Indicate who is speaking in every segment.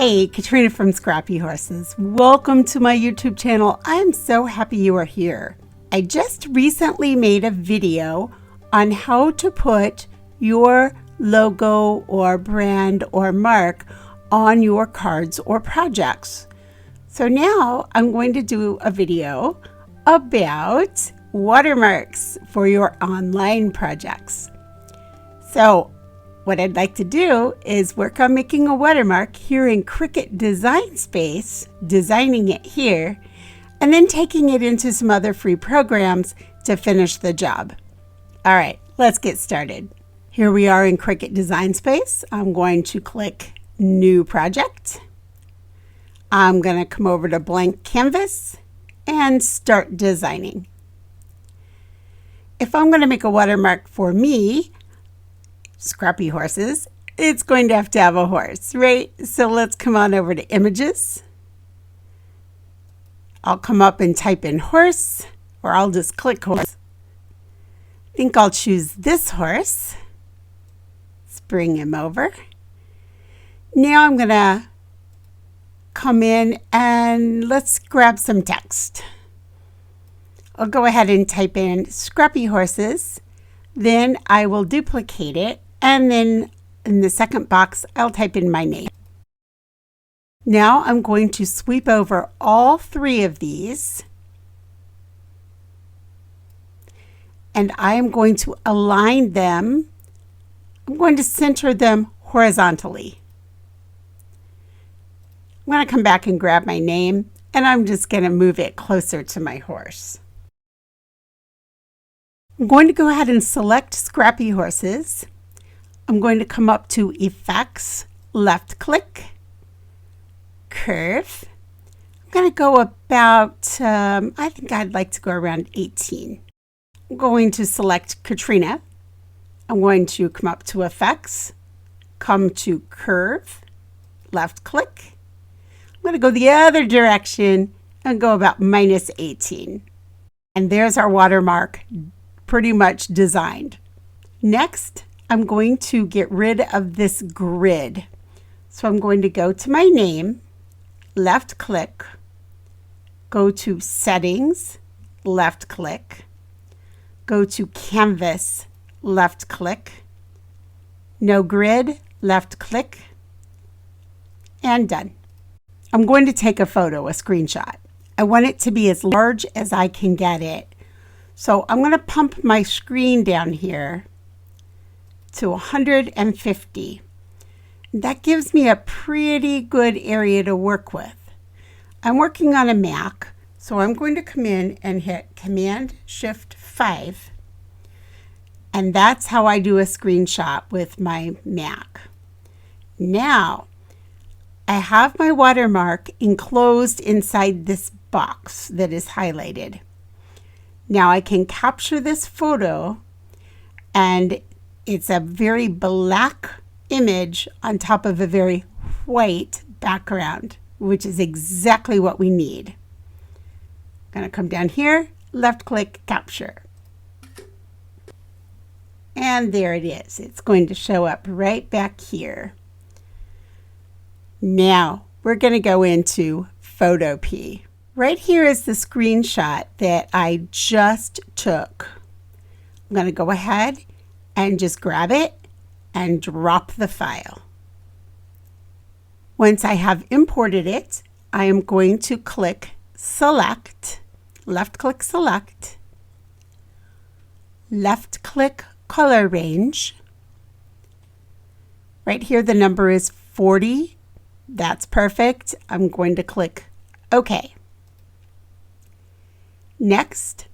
Speaker 1: Hey, Katrina from ScrappyHorses. Welcome to my YouTube channel. I'm so happy you are here. I just recently made a video on how to put your logo or brand or mark on your cards or projects. So now I'm going to do a video about watermarks for your online projects. So what I'd like to do is work on making a watermark here in Cricut Design Space, designing it here, and then taking it into some other free programs to finish the job. All right, let's get started. Here we are in Cricut Design Space. I'm going to click New Project. I'm going to come over to Blank Canvas and start designing. If I'm going to make a watermark for me, ScrappyHorses, it's going to have a horse, right? So let's come on over to Images. I'll come up and type in horse, or I'll just click horse. I think I'll choose this horse. Let's bring him over. Now I'm going to come in and let's grab some text. I'll go ahead and type in ScrappyHorses. Then I will duplicate it. And then in the second box, I'll type in my name. Now I'm going to sweep over all three of these. And I am going to align them. I'm going to center them horizontally. I'm going to come back and grab my name, and I'm just going to move it closer to my horse. I'm going to go ahead and select ScrappyHorses. I'm going to come up to Effects, left click, Curve. I'm going to go about, I think I'd like to go around 18. I'm going to select Katrina. I'm going to come up to Effects, come to Curve, left click. I'm going to go the other direction and go about minus 18. And there's our watermark pretty much designed. Next, I'm going to get rid of this grid. So I'm going to go to my name, left click, go to Settings, left click, go to Canvas, left click, No Grid, left click, and done. I'm going to take a photo, a screenshot. I want it to be as large as I can get it. So I'm going to pump my screen down here to 150. That gives me a pretty good area to work with. I'm working on a Mac, so I'm going to come in and hit Command-Shift-5. And that's how I do a screenshot with my Mac. Now, I have my watermark enclosed inside this box that is highlighted. Now I can capture this photo, and it's a very black image on top of a very white background, which is exactly what we need. I'm going to come down here, left click, capture. And there it is. It's going to show up right back here. Now we're going to go into PhotoPea. Right here is the screenshot that I just took. I'm going to go ahead and just grab it and drop the file. Once I have imported it, I am going to click Select, left click Select, left click Color Range. Right here the number is 40. That's perfect. I'm going to click OK. Next,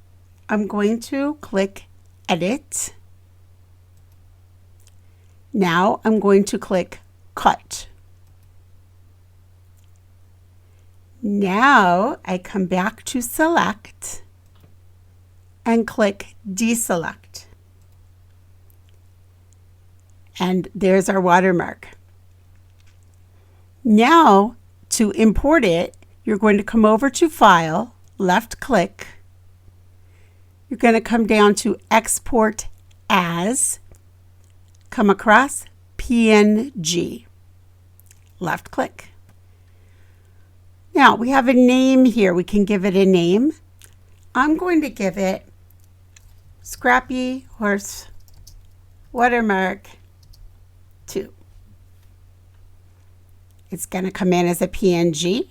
Speaker 1: I'm going to click Edit. Now I'm going to click Cut. Now I come back to Select and click Deselect. And there's our watermark. Now to import it, you're going to come over to File, left click. You're going to come down to Export As, come across PNG. Left click. Now we have a name here. We can give it a name. I'm going to give it Scrappy Horse Watermark 2. It's going to come in as a PNG.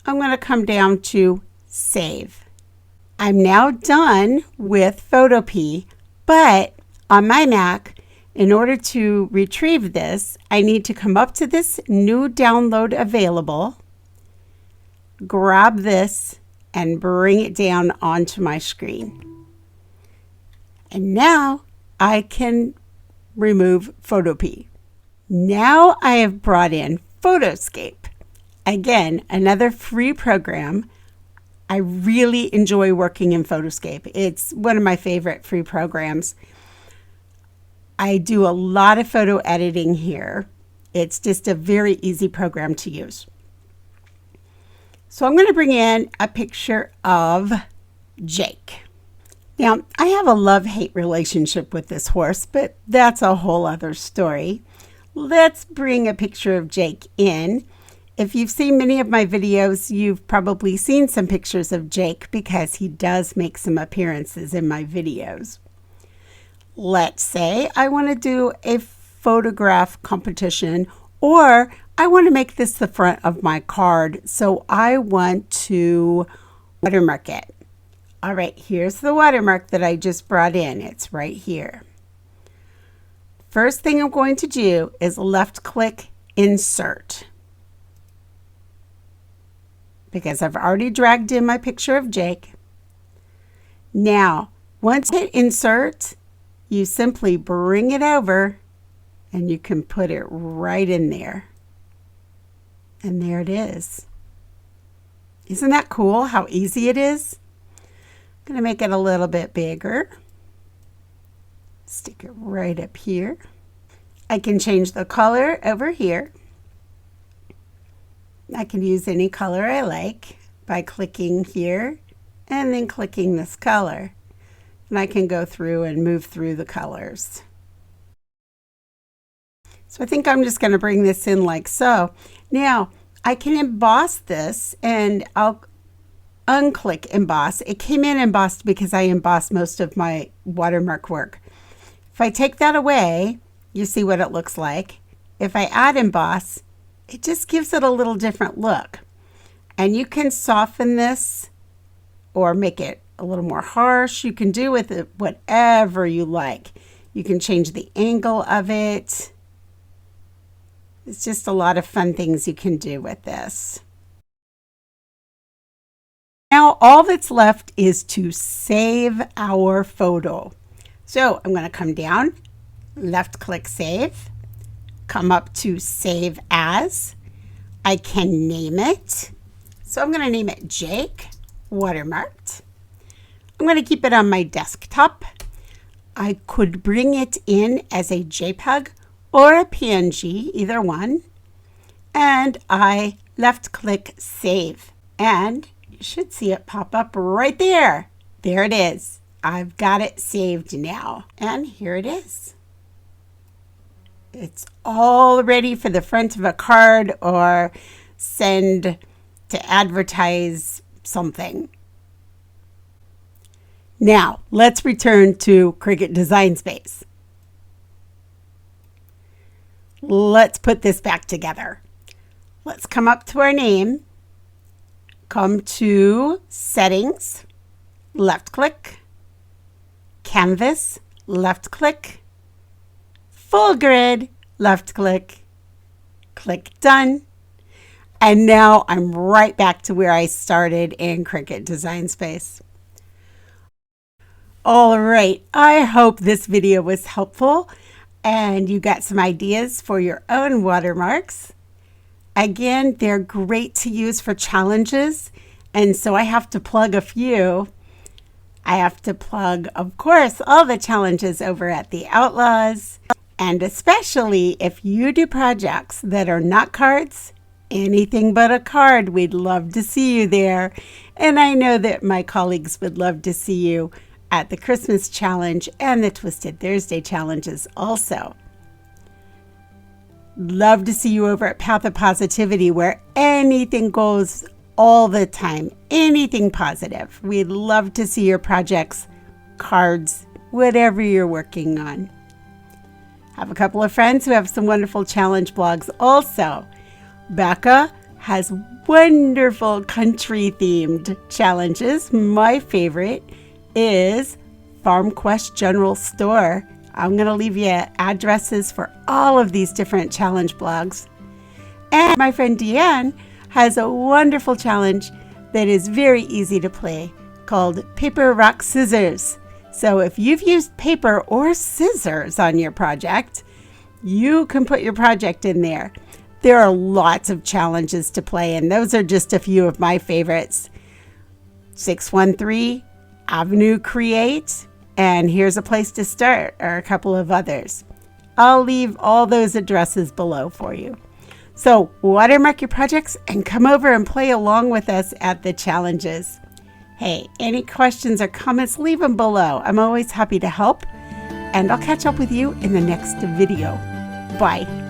Speaker 1: I'm going to come down to Save. I'm now done with PhotoPea, but on my Mac, in order to retrieve this, I need to come up to this new download available, grab this, and bring it down onto my screen. And now I can remove PhotoPea. Now I have brought in PhotoScape. Again, another free program. I really enjoy working in PhotoScape. It's one of my favorite free programs. I do a lot of photo editing here. It's just a very easy program to use. So I'm going to bring in a picture of Jake. Now, I have a love-hate relationship with this horse, but that's a whole other story. Let's bring a picture of Jake in. If you've seen many of my videos, you've probably seen some pictures of Jake because he does make some appearances in my videos. Let's say I want to do a photograph competition, or I want to make this the front of my card, so I want to watermark it. All right, here's the watermark that I just brought in. It's right here. First thing I'm going to do is left click Insert, because I've already dragged in my picture of Jake. Now, once you hit Insert, you simply bring it over and you can put it right in there. And there it is. Isn't that cool how easy it is? I'm going to make it a little bit bigger. Stick it right up here. I can change the color over here. I can use any color I like by clicking here and then clicking this color. And I can go through and move through the colors. So I think I'm just going to bring this in like so. Now I can emboss this, and I'll unclick emboss. It came in embossed because I embossed most of my watermark work. If I take that away, you see what it looks like. If I add emboss, it just gives it a little different look. And you can soften this or make it a little more harsh. You can do with it whatever you like. You can change the angle of it. It's just a lot of fun things you can do with this. Now all that's left is to save our photo. So I'm going to come down, left click Save, come up to Save As. I can name it. So I'm going to name it Jake Watermarked. I'm going to keep it on my desktop. I could bring it in as a JPEG or a PNG, either one. And I left click Save. And you should see it pop up right there. There it is. I've got it saved now. And here it is. It's all ready for the front of a card or send to advertise something. Now, let's return to Cricut Design Space. Let's put this back together. Let's come up to our name, come to Settings, left click, Canvas, left click, Full Grid, left click, click Done. And now I'm right back to where I started in Cricut Design Space. All right, I hope this video was helpful and you got some ideas for your own watermarks. Again, they're great to use for challenges, and so I have to plug a few. I have to plug, of course, all the challenges over at the Outlaws, and especially if you do projects that are not cards, anything but a card, we'd love to see you there. And I know that my colleagues would love to see you at the Christmas Challenge and the Twisted Thursday challenges also. Love to see you over at Path of Positivity, where anything goes all the time. Anything positive. We'd love to see your projects, cards, whatever you're working on. Have a couple of friends who have some wonderful challenge blogs also. Becca has wonderful country themed challenges. My favorite is Farm Quest General Store. I'm going to leave you addresses for all of these different challenge blogs. And my friend Deanne has a wonderful challenge that is very easy to play called Paper, Rock, Scissors. So if you've used paper or scissors on your project, you can put your project in there. There are lots of challenges to play, and those are just a few of my favorites. 613 Avenue Create, and Here's a Place to Start are a couple of others. I'll leave all those addresses below for you. So watermark your projects and come over and play along with us at the challenges. Hey, any questions or comments, leave them below. I'm always happy to help, and I'll catch up with you in the next video. Bye.